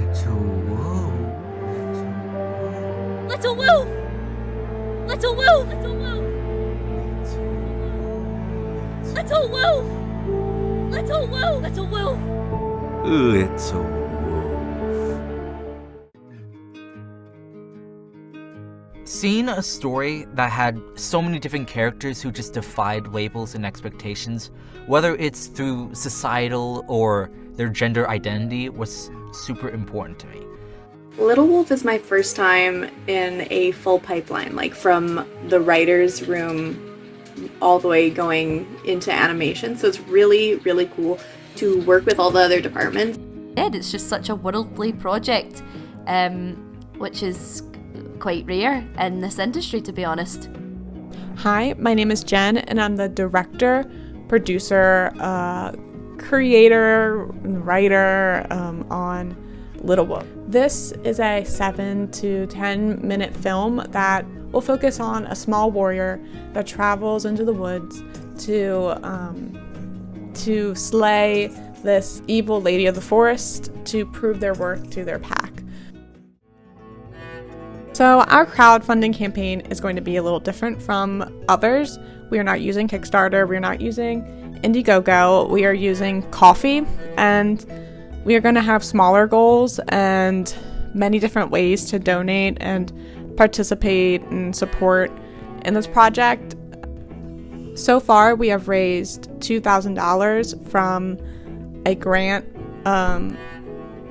Little wolf! Little wolf! Little wolf! Little wolf! Little wolf! Little wolf! Little wolf. Seeing a story that had so many different characters who just defied labels and expectations, whether it's through societal or their gender identity, was super important to me. Little Wolf is my first time in a full pipeline, like from the writer's room all the way going into animation. So it's really, really cool to work with all the other departments. It's just such a worldly project, which is quite rare in this industry, to be honest. Hi, my name is Jen, and I'm the director, producer, creator, and writer on Little Wolf. This is a 7 to 10 minute film that will focus on a small warrior that travels into the woods to slay this evil lady of the forest to prove their worth to their pack. So our crowdfunding campaign is going to be a little different from others. We are not using Kickstarter, we are not using Indiegogo, we are using Ko-fi, and we are going to have smaller goals and many different ways to donate and participate and support in this project. So far, we have raised $2,000 from a grant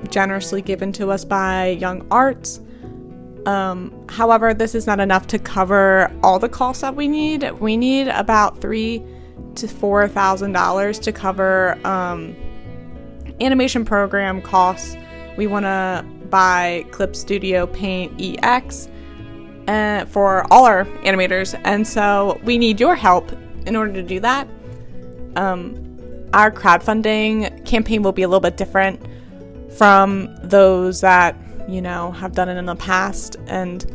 generously given to us by Young Arts. However, this is not enough to cover all the costs that we need. We need about $3,000 to $4,000 to cover animation program costs. We want to buy Clip Studio Paint EX for all our animators, and so we need your help in order to do that. Our crowdfunding campaign will be a little bit different from those that, have done it in the past, and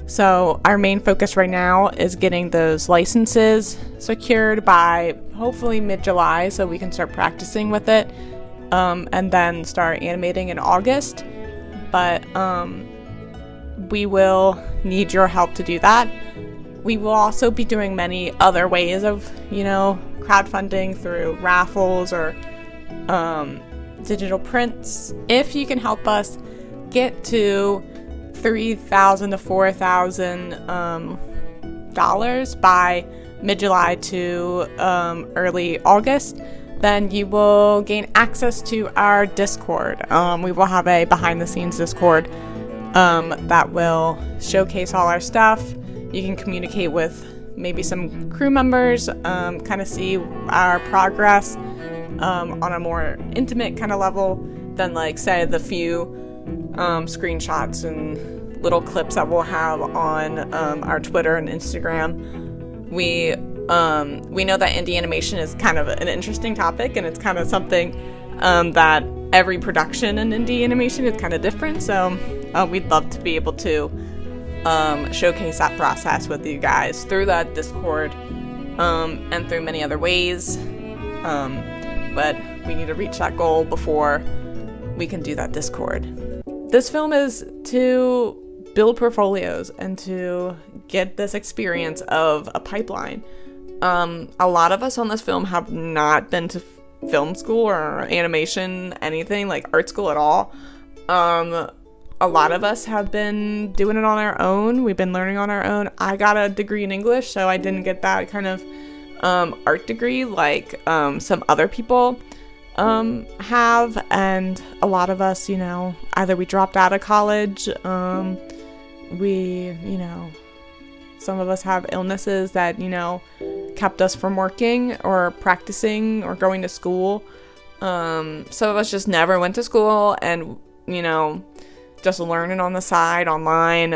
so our main focus right now is getting those licenses secured by hopefully mid-July so we can start practicing with it. And then start animating in August. But we will need your help to do that. We will also be doing many other ways of, crowdfunding through raffles or digital prints. If you can help us get to $3,000 to $4,000 by mid-July to early August, then you will gain access to our Discord. We will have a behind-the-scenes Discord that will showcase all our stuff. You can communicate with maybe some crew members, kind of see our progress on a more intimate kind of level than, like, say, the few screenshots and little clips that we'll have on our Twitter and Instagram. We know that indie animation is kind of an interesting topic, and it's kind of something that every production in indie animation is kind of different. So we'd love to be able to showcase that process with you guys through that Discord and through many other ways. But we need to reach that goal before we can do that Discord. This film is to build portfolios and to get this experience of a pipeline. A lot of us on this film have not been to film school or animation, anything like art school at all. A lot of us have been doing it on our own. We've been learning on our own. I got a degree in English, so I didn't get that kind of art degree like some other people have. And a lot of us, either we dropped out of college, some of us have illnesses that, kept us from working or practicing or going to school. Some of us just never went to school and, just learning on the side online,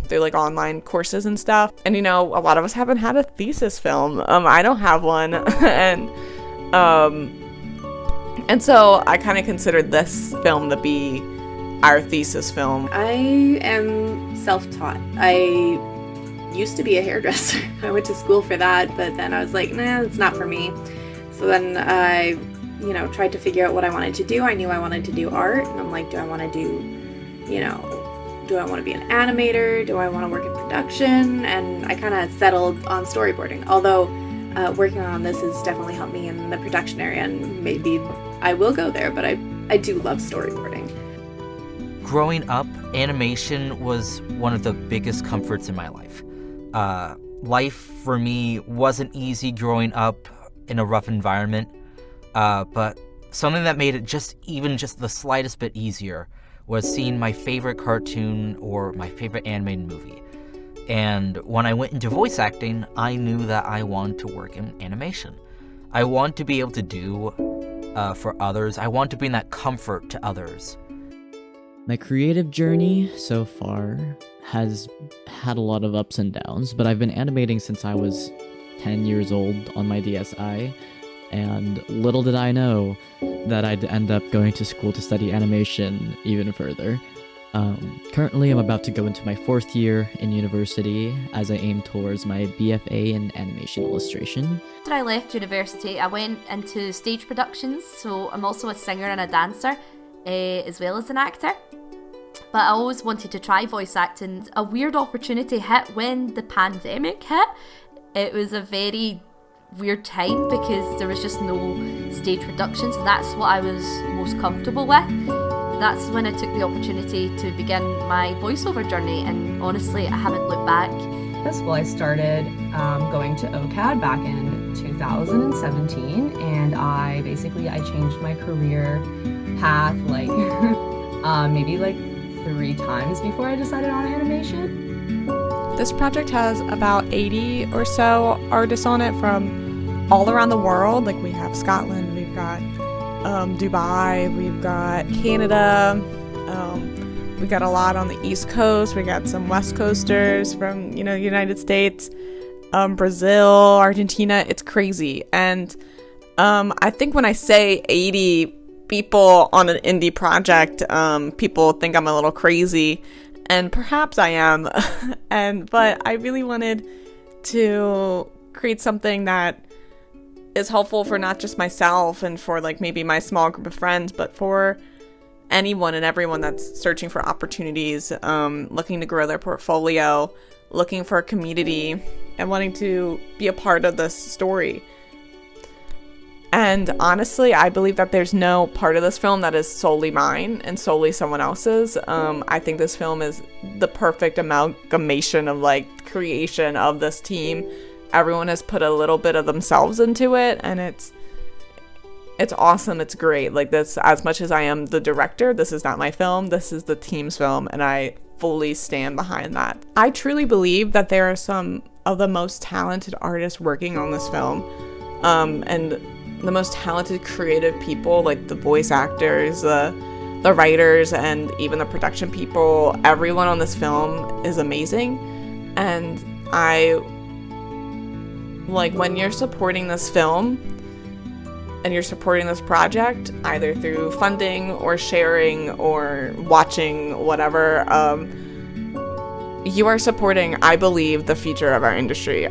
through like online courses and stuff. And, a lot of us haven't had a thesis film. I don't have one. And so I kind of considered this film to be our thesis film. I am self-taught. I used to be a hairdresser. I went to school for that, but then I was like, nah, it's not for me. So then I tried to figure out what I wanted to do. I knew I wanted to do art, and I'm like, do I want to be an animator? Do I want to work in production? And I kind of settled on storyboarding. Although working on this has definitely helped me in the production area, and maybe I will go there, but I do love storyboarding. Growing up, animation was one of the biggest comforts in my life. Life for me wasn't easy growing up in a rough environment, but something that made it just the slightest bit easier was seeing my favorite cartoon or my favorite animated movie. And when I went into voice acting, I knew that I wanted to work in animation. I want to be able to do for others. I want to bring that comfort to others. My creative journey so far has had a lot of ups and downs, but I've been animating since I was 10 years old on my DSi, and little did I know that I'd end up going to school to study animation even further. Currently, I'm about to go into my 4th year in university as I aim towards my BFA in animation illustration. After I left university, I went into stage productions, so I'm also a singer and a dancer, as well as an actor. But I always wanted to try voice acting. A weird opportunity hit when the pandemic hit. It was a very weird time because there was just no stage productions, and that's what I was most comfortable with. That's when I took the opportunity to begin my voiceover journey, and honestly, I haven't looked back. Well, I started going to OCAD back in 2017, and I changed my career path maybe 3 times before I decided on animation. This project has about 80 or so artists on it from all around the world. We have Scotland, we've got Dubai, we've got Canada, we got a lot on the East Coast, we got some West Coasters from, the United States, Brazil, Argentina. It's crazy. And I think when I say 80 people on an indie project, people think I'm a little crazy, and perhaps I am. But I really wanted to create something that is helpful for not just myself and for maybe my small group of friends, but for anyone and everyone that's searching for opportunities, looking to grow their portfolio, looking for a community, and wanting to be a part of this story. And honestly, I believe that there's no part of this film that is solely mine and solely someone else's. I think this film is the perfect amalgamation of creation of this team. Everyone has put a little bit of themselves into it, and it's awesome. It's great. This, as much as I am the director, this is not my film. This is the team's film, and I fully stand behind that. I truly believe that there are some of the most talented artists working on this film, and the most talented creative people, the voice actors, the writers, and even the production people. Everyone on this film is amazing, and when you're supporting this film and you're supporting this project, either through funding or sharing or watching, whatever, you are supporting, I believe, the future of our industry.